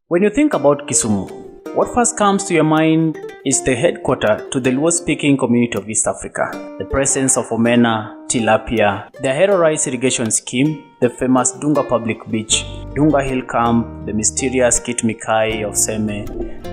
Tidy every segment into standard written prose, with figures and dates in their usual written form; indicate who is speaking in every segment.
Speaker 1: When you think about Kisumu, what first comes to your mind is the headquarters to the Luo-speaking community of East Africa. The presence of omena, tilapia, the Ahero rice irrigation scheme, the famous Dunga Public Beach, Dunga Hill Camp, the mysterious Kit Mikai of Seme,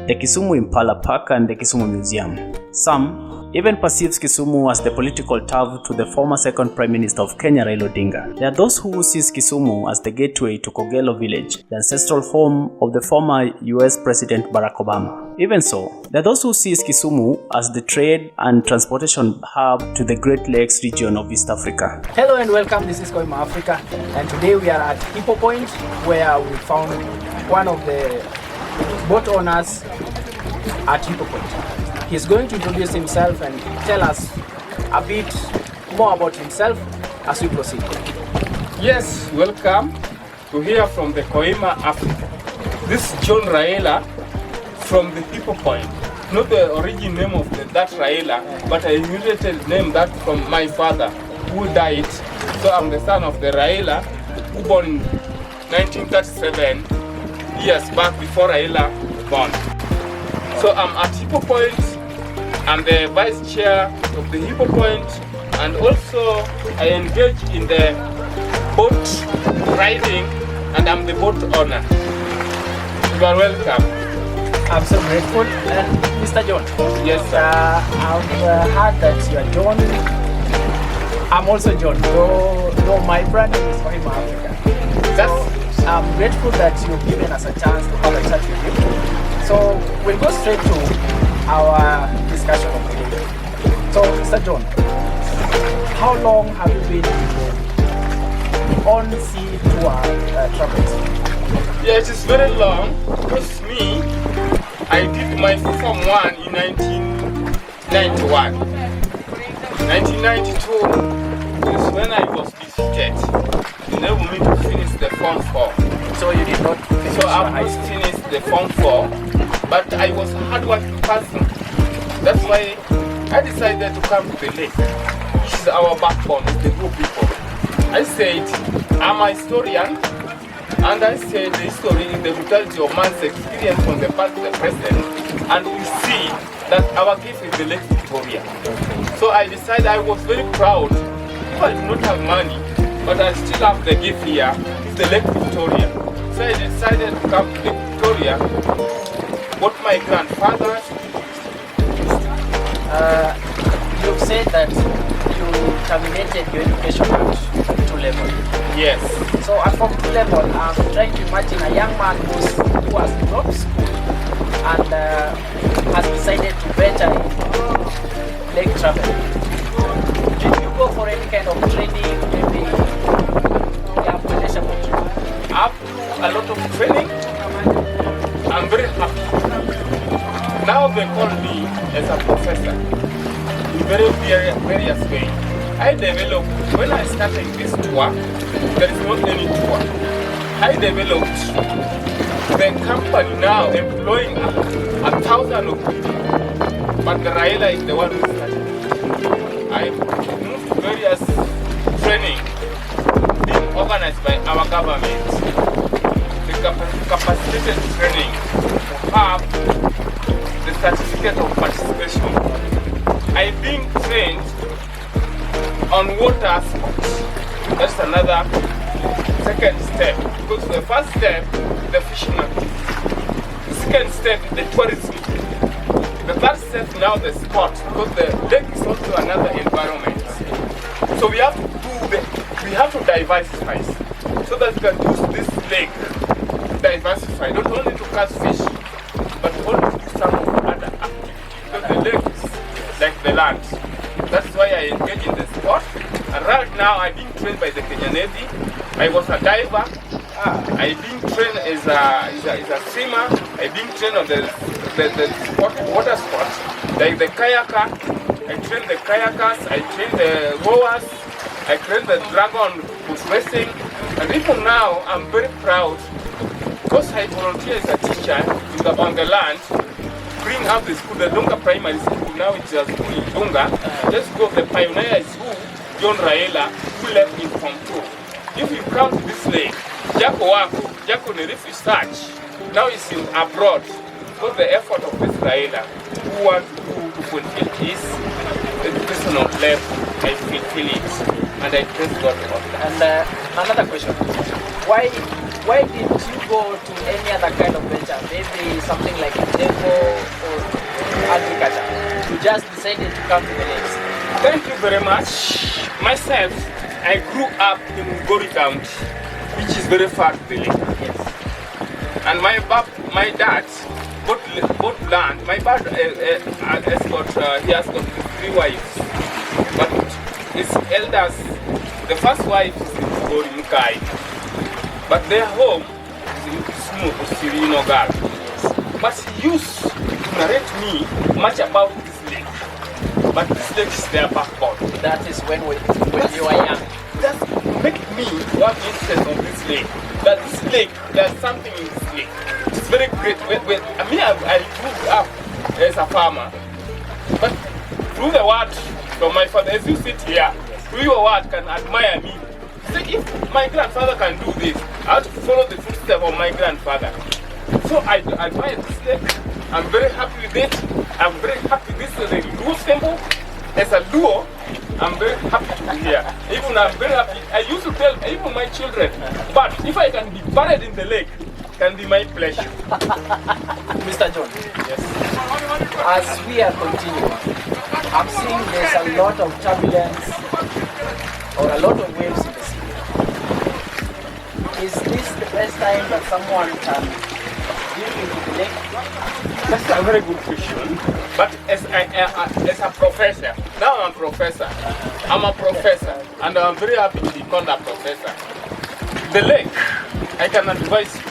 Speaker 1: the Kisumu Impala Park and the Kisumu Museum. Some even perceives Kisumu as the political turf to the former second Prime Minister of Kenya, Raila Odinga. There are those who sees Kisumu as the gateway to Kogelo village, the ancestral home of the former US President Barack Obama. Even so, there are those who sees Kisumu as the trade and transportation hub to the Great Lakes region of East Africa.
Speaker 2: Hello and welcome, this is Koima Africa, and today we are at Hippo Point where we found one of the boat owners at Hippo Point. He's going to introduce himself and tell us a bit more about himself as we proceed.
Speaker 3: Yes, welcome to hear from the Koima Africa. This is John Raila from the Hippo Point. Not the origin name of that Raila, but I inherited name that from my father who died. So I'm the son of the Raila who born in 1937, years back before Raila born. So I'm at Hippo Point. I'm the vice chair of the Hippo Point, and also I engage in the boat riding, and I'm the boat owner. You are welcome.
Speaker 2: I'm so grateful. And Mr. John,
Speaker 3: yes, sir.
Speaker 2: I've heard that you are John. I'm also John, though my brand name is Koima Africa. So I'm grateful that you've given us a chance to have a chat with you. So we'll go straight to our discussion of today. So, Mr. John, how long have you been on sea tour travels?
Speaker 3: Yeah, it is very long because me, I did my Form 1 in 1991. 1992 is when I was defeated. They enabled me to finish the Form 4.
Speaker 2: So you did not finish
Speaker 3: So I almost finished the Form 4. But I was a hard-working person. That's why I decided to come to the lake. She's our backbone, the good people. I said, I'm a historian, and I said the history is the brutality of man's experience from the past to the present, and we see that our gift is the Lake Victoria. So I decided I was very proud. If I do not have money, but I still have the gift here, it's the Lake Victoria. So I decided to come to Lake Victoria. What my grandfather.
Speaker 2: You've said that you terminated your education at 2 level.
Speaker 3: Yes.
Speaker 2: So from 2 level, I'm trying to imagine a young man who has dropped school and has decided to venture in lake travel. Did you go for any kind of training, maybe?
Speaker 3: After a lot of training, I'm very happy. Now they call me as a professor in various ways. I developed, when I started this tour, there is not any tour. I developed the company now employing 1,000 of people. But the Raila is the one who started. I moved to various training being organized by our government. Capacitated training to have the certificate of participation. I'm being trained on water sports. That's another second step. Because the first step is the fishing activity. The second step is the tourism. The third step now the sport, because the lake is also another environment. So we have to diversify so that we can use this lake diversify, not only to catch fish, but also to do some other activities. Because the lake is like the land. That's why I engage in the sport. And right now I'm being trained by the Kenyan Navy. I was a diver. I'm being trained as a swimmer. I'm being trained on the sport, water sport, like the kayaker. I train the kayakers, I train the rowers, I train the dragon who's racing. And even now I'm very proud because I volunteer as a teacher on the land, bring up the school, the Dunga Primary School, now it's a school in Dunga. Just go, the pioneer is who? John Raila, who left in Form 2. If you come to this lake, Jako Wako, Jako ni research, now he's in abroad. Because the effort of this Raila, who want to fulfill his educational level, I fulfill it. And I praise God for that.
Speaker 2: And another question. Why did you go to any other kind of venture? Maybe something like demo or agriculture. You just decided to come to the lakes.
Speaker 3: Thank you very much. Myself, I grew up in Gori County, which is very far to the lake.
Speaker 2: Yes.
Speaker 3: And my dad bought land. My dad he has got 3 wives, but his elders, the first wife is in Gori Mukai, but their home is in Smooth, Sirinogal. But he used to narrate me much about this lake. But this lake is their backbone.
Speaker 2: That is when you were young.
Speaker 3: That make me have interest on this lake. That this lake, there's something in this lake. It's very great. I grew up as a farmer, but through the word from my father, as you sit here, through your word can admire me. See, if my grandfather can do this, I have to follow the footsteps of my grandfather. So I admire this lake. I'm very happy with it. I'm very happy. This is a Luo symbol. As a Luo, I'm very happy to be here. Even I'm very happy. I used to tell even my children, but if I can be buried in the lake, it can be my pleasure.
Speaker 2: Mr. John.
Speaker 3: Yes.
Speaker 2: As we are continuing, I'm seeing there's a lot of turbulence or a lot of waves in the sea. Is this the best time that someone can dip into the lake?
Speaker 3: That's a very good question. But as a professor, now I'm a professor. I'm a professor, and I'm very happy to be called a professor. The lake, I can advise you,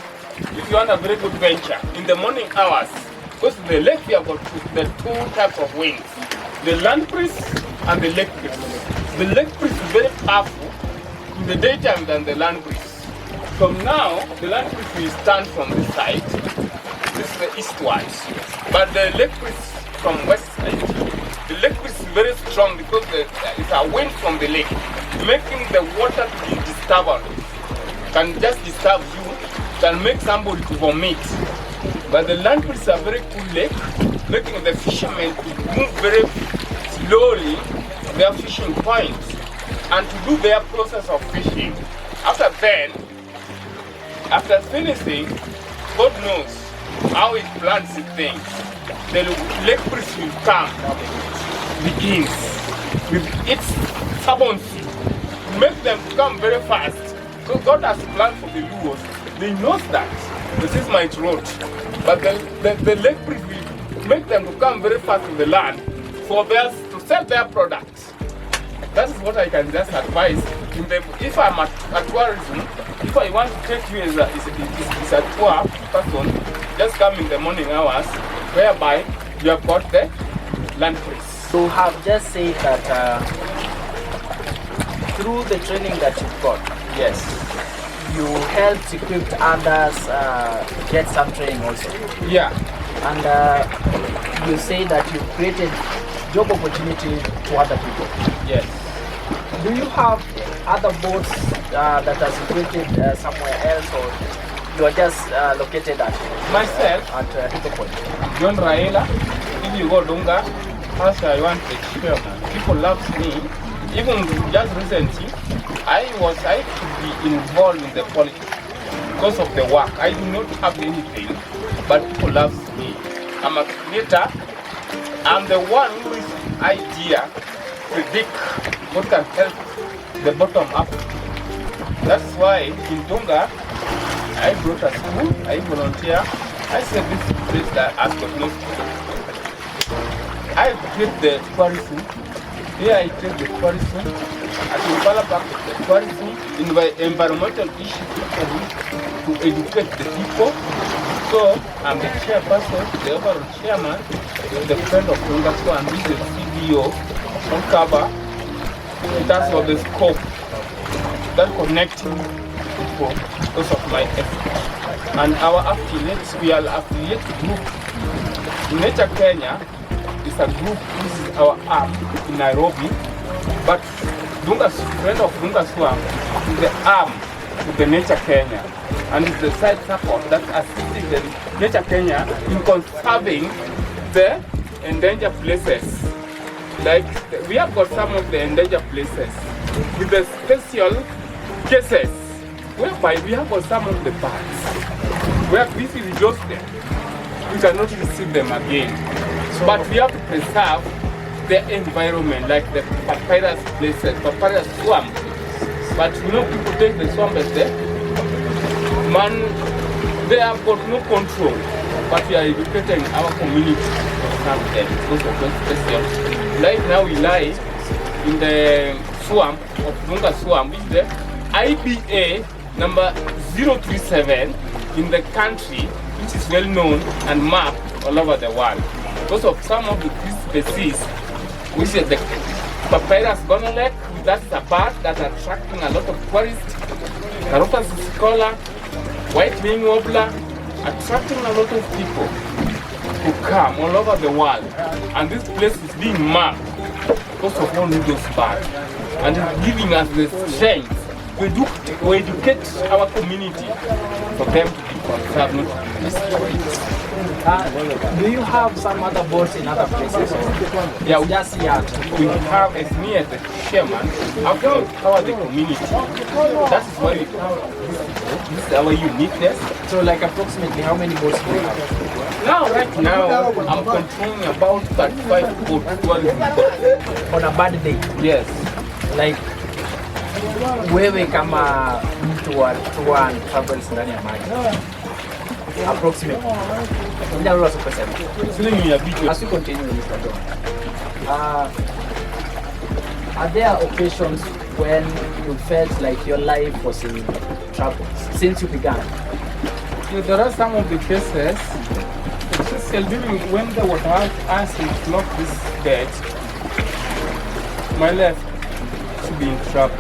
Speaker 3: if you want a very good venture, in the morning hours, because the lake we have got the 2 types of winds, the land breeze and the lake breeze. The lake breeze is very powerful in the daytime than the land breeze. So now, the land breeze will stand from this side, this is the eastwise, but the lake breeze from west side. The lake breeze is very strong because it's a wind from the lake, making the water to be disturbed. Can just disturb you, can make somebody to vomit. But the land breeze is a very cool lake, making the fishermen to move very slowly to their fishing points and to do their process of fishing. After finishing, God knows how it plans things. The lake breeze will come, begins with its stubbornness, make them come very fast. So God has planned for the Luos. They know that this is my road, but the lake breeze will make them to come very fast to the land for to sell their products. That is what I can just advise. If I'm at tourism, if I want to take you as a tour person, just come in the morning hours, whereby you have got the land breeze.
Speaker 2: You have just said that through the training that you've got,
Speaker 3: Yes.
Speaker 2: you helped equip others get some training also.
Speaker 3: Yeah.
Speaker 2: And you say that you created job opportunity to other people.
Speaker 3: Yes.
Speaker 2: Do you have other boats that are situated somewhere else, or you are just located at
Speaker 3: Myself,
Speaker 2: at Hito Point?
Speaker 3: John Raila, if you go Dunga, first I want the chairman. People love me. Even just recently, I could be involved in the politics because of the work. I do not have anything, but people love me. I'm a creator. I'm the one who is idea predict what can help the bottom up. That's why in Tonga, I brought a school, I volunteer. I said this place that has got no school. I create the tourism. Here I take the tourism. I develop the tourism in the environmental issues to educate the people. So I'm the chairperson, the overall chairman, the friend of Tonga, and this is the CDO on cover. That's what the scope that connecting people because of my effort. And our affiliates, we are affiliate group. Nature Kenya is a group. This is our arm in Nairobi. But Dunga's friend of Dunga Swam is the arm to the Nature Kenya, and it's the side support that assisting the Nature Kenya in conserving the endangered places. Like we have got some of the endangered places with the special cases whereby we have got some of the birds where if we lose them, we cannot receive them again. But we have to preserve the environment, like the papyrus places, papyrus swamp. But people take the swamp as the man, they have got no control. But we are educating our community to serve them because of those special. Like now we lie in the swamp of Lunga Swamp, which is the IBA number 037 in the country, which is well known and mapped all over the world. Because of some of the species, which is the papyrus gonolek, that's a bird that's attracting a lot of tourists. Caropas scola, white-winged warbler, attracting a lot of people to come all over the world. And this place is being mapped because of only those birds. And it's giving us the strength to educate our community for them to be conserved, not to be destroyed.
Speaker 2: Do you have some other boats in other places?
Speaker 3: Yeah,
Speaker 2: Just yet.
Speaker 3: we have as me as the chairman, how to empower the community. That is why we have this is our uniqueness.
Speaker 2: So like approximately how many boats do you have?
Speaker 3: Right now, I'm controlling about 35 boats, tourism boats.
Speaker 2: On a bad day?
Speaker 3: Yes.
Speaker 2: Like wewe kama mtu wa tour and travels ndani ya maji. Approximately. As we continue, Mr. John, are there occasions when you felt like your life was in trouble since you began?
Speaker 3: Yeah, there are some of the cases, especially during when the water ice blocked this bed, my life should be in trouble.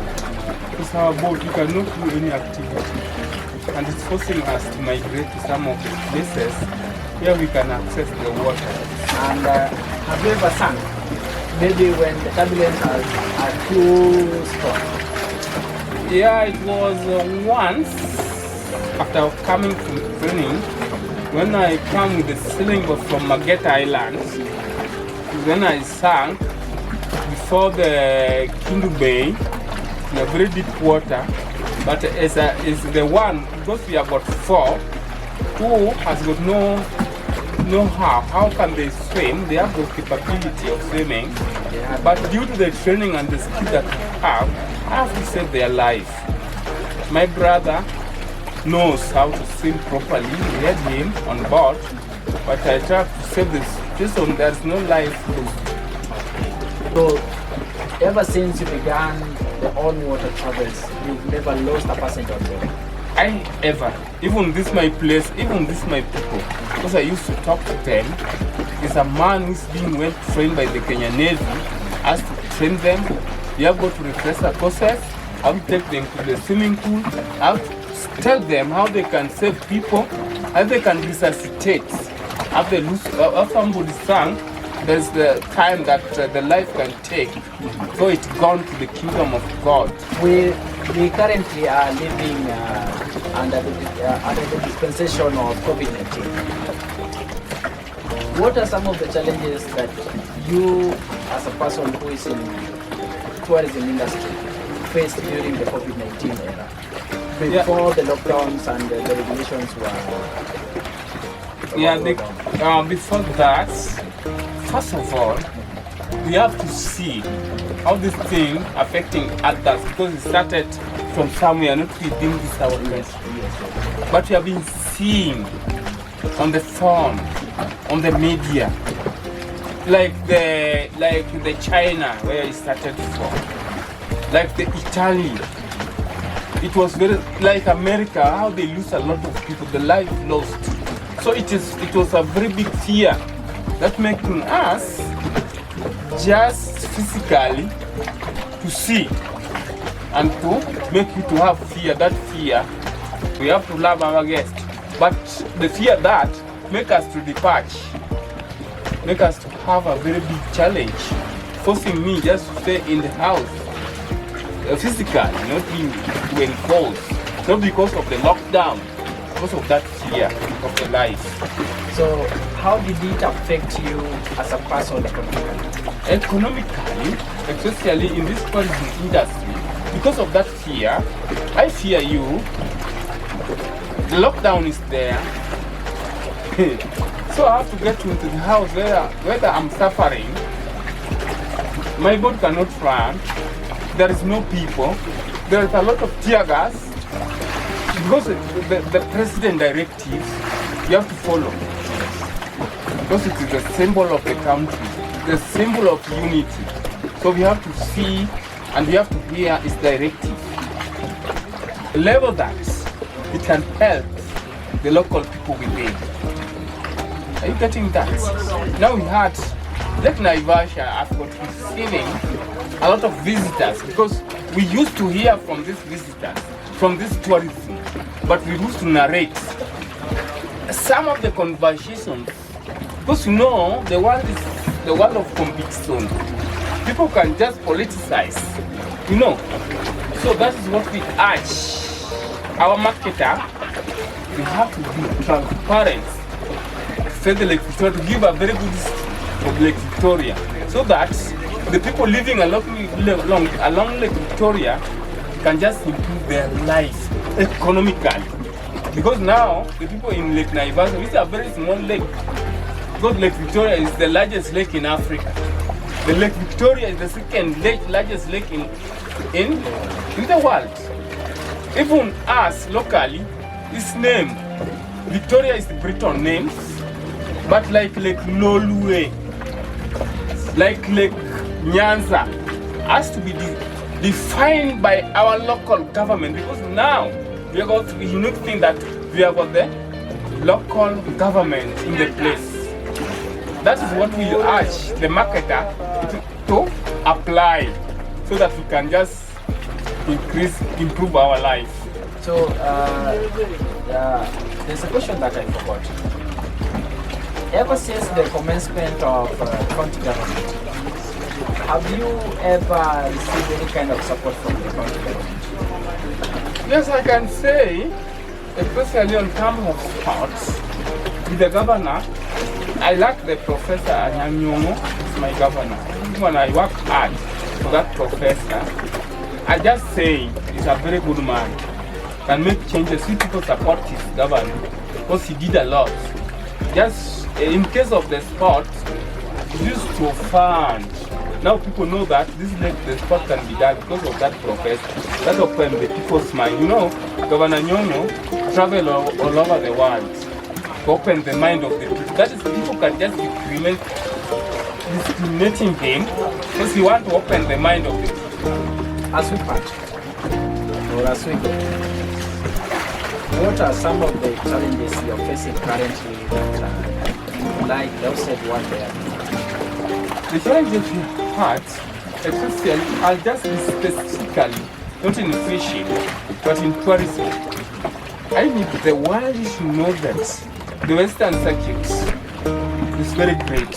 Speaker 3: Because our boat, we cannot do any activity. And it's forcing us to migrate to some of the places where we can access the water.
Speaker 2: And have you ever sunk? Maybe when the turbulence are too strong?
Speaker 3: Yeah, it was once after coming from training, when I came with the sailing boat from Mageta Island, when I sank before the Kindu Bay in a very deep water. But it's the one, because we have got 4, who has got no how can they swim? They have the capability of swimming, but due to the training and the skill that we have, I have to save their life. My brother knows how to swim properly. We had him on board, but I tried to save this person. There's no life.
Speaker 2: So, ever since you began the on-water travels, you've never lost a passenger on board?
Speaker 3: Even this my place, even this my people, because I used to talk to them, is a man who's being well trained by the Kenya Navy, has to train them. You have got to refresh the process, how to take them to the swimming pool, how to tell them how they can save people, how they can resuscitate. After somebody sank, there's the time that the life can take, so it's gone to the kingdom of God.
Speaker 2: We currently are living under the dispensation of COVID-19. What are some of the challenges that you, as a person who is in tourism industry, faced during the COVID-19 era? Before the lockdowns and the regulations were...
Speaker 3: Before that, first of all, we have to see how this thing affecting others, because it started from somewhere, not within this our country. But we have been seeing on the phone, on the media, like the China where it started from, like the Italy. It was very like America, how they lose a lot of people, the life lost. So it was a very big fear that making us just physically to see and to make you to have fear. That fear, we have to love our guests. But the fear that make us to depart, make us to have a very big challenge, forcing me just to stay in the house physically, not being to enforce. not because of the lockdown, because of that fear of the life.
Speaker 2: So how did it affect you as a person
Speaker 3: Economically, especially in this tourism industry, because of that fear, I fear you. The lockdown is there. So I have to get into the house whether I'm suffering. My boat cannot run. There is no people. There is a lot of tear gas. Because the president directives, you have to follow. Because it is the symbol of the country, the symbol of unity. So we have to see and we have to hear its directive. Level that it can help the local people within. Are you getting that? Now we had Lake Naivasha has got receiving a lot of visitors because we used to hear from these visitors, from this tourism, but we used to narrate some of the conversations because you know the world is the world of competition. People can just politicize, you know. So that is what we urge our marketer. We have to be transparent. Say the Lake Victoria, to give a very good history of Lake Victoria, so that the people living along Lake Victoria can just improve their life economically. Because now the people in Lake Naivasha, which is a very small lake, because Lake Victoria is the largest lake in Africa. The Lake Victoria is the second largest lake in the world. Even us locally, its name, Victoria is the Breton name, but like Lake Nolue, like Lake Nyanza, has to be defined by our local government, because now we have got the unique thing that we have got the local government in the place. That is what we urge the marketer to apply, so that we can just improve our life.
Speaker 2: So there's a question that I forgot. Ever since the commencement of county government, have you ever received any kind of support from the county government?
Speaker 3: Yes, I can say, especially on terms of sports, with the governor, I like the Professor Anyanyongo, is my governor. When I work hard for that professor, I just say he's a very good man, can make changes. We people support his government because he did a lot. Just in case of the sport, he used to fund. Now people know that the sport can be done because of that professor. That opened the people's mind. You know, Governor Nyongo travel all over the world to open the mind of the people. That is, people can just discriminating him because he wants to open the mind of the people.
Speaker 2: As we part, or as we go, what are some of the challenges you're facing currently that like those said what they are?
Speaker 3: The challenges we had, especially, I'll just be specifically, not in fishing, but in tourism. I need the world to know that the Western Circuit is very great.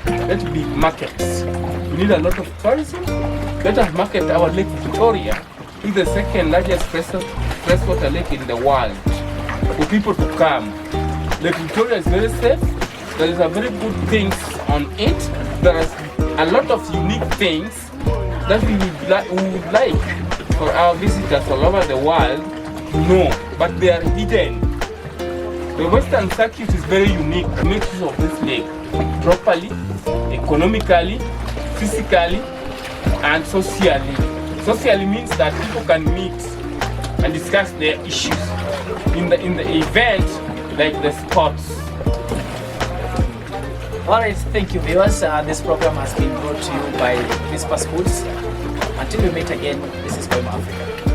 Speaker 3: Let it be markets. We need a lot of tourism. Let us market our Lake Victoria, which is the second largest freshwater lake in the world, for people to come. Lake Victoria is very safe. There is a very good things on it. There is a lot of unique things that we would like for our visitors all over the world to know, but they are hidden. The Western Circuit is very unique. Make use of this lake properly, economically, physically, and socially. Socially means that people can meet and discuss their issues in the event like the sports.
Speaker 2: Alright, thank you viewers. This program has been brought to you by Whisper Schools. Until we meet again, this is Africa.